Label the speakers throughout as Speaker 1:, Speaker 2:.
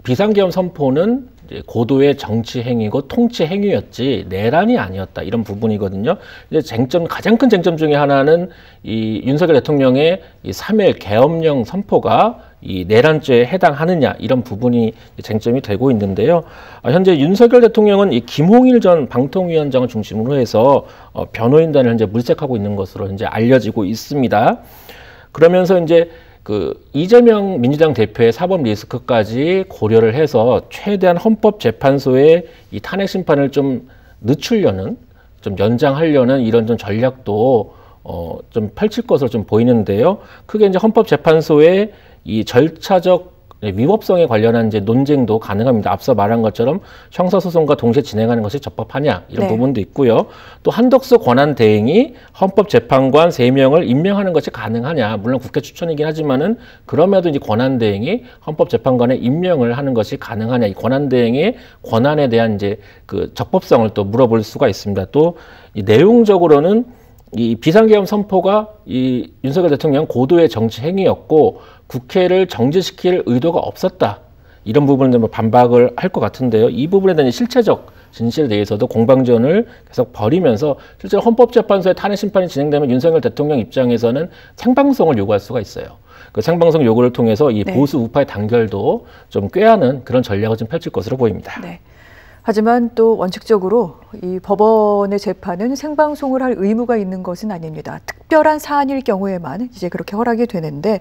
Speaker 1: 비상계엄 선포는 이제 고도의 정치 행위고 통치 행위였지 내란이 아니었다 이런 부분이거든요. 이제 가장 큰 쟁점 중에 하나는 이 윤석열 대통령의 이 3.1 계엄령 선포가 이 내란죄에 해당하느냐 이런 부분이 쟁점이 되고 있는데요. 현재 윤석열 대통령은 이 김홍일 전 방통위원장을 중심으로 해서 변호인단을 현재 물색하고 있는 것으로 현재 알려지고 있습니다. 그러면서 이제 그 이재명 민주당 대표의 사법 리스크까지 고려를 해서 최대한 헌법재판소의 이 탄핵 심판을 좀 늦추려는, 좀 연장하려는 이런 좀 전략도 좀 펼칠 것으로 좀 보이는데요. 크게 이제 헌법재판소의 이 절차적 위법성에 관련한 이제 논쟁도 가능합니다. 앞서 말한 것처럼 형사소송과 동시에 진행하는 것이 적법하냐 이런 부분도 있고요. 또 한덕수 권한대행이 헌법재판관 3명을 임명하는 것이 가능하냐. 물론 국회 추천이긴 하지만은 그럼에도 이제 권한대행이 헌법재판관에 임명을 하는 것이 가능하냐. 이 권한대행의 권한에 대한 이제 그 적법성을 또 물어볼 수가 있습니다. 또 이 내용적으로는 이 비상계엄 선포가 이 윤석열 대통령 고도의 정치 행위였고 국회를 정지시킬 의도가 없었다. 이런 부분을 반박을 할 것 같은데요. 이 부분에 대한 실체적 진실에 대해서도 공방전을 계속 벌이면서 실제로 헌법재판소의 탄핵 심판이 진행되면 윤석열 대통령 입장에서는 생방송을 요구할 수가 있어요. 그 생방송 요구를 통해서 이 보수 우파의 단결도 좀 꾀하는 그런 전략을 좀 펼칠 것으로 보입니다.
Speaker 2: 네. 하지만 또 원칙적으로 이 법원의 재판은 생방송을 할 의무가 있는 것은 아닙니다. 특별한 사안일 경우에만 이제 그렇게 허락이 되는데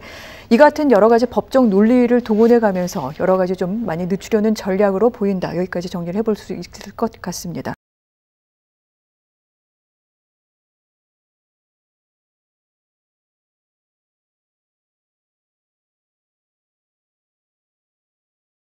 Speaker 2: 이 같은 여러 가지 법적 논리를 동원해 가면서 여러 가지 좀 많이 늦추려는 전략으로 보인다. 여기까지 정리를 해볼 수 있을 것 같습니다.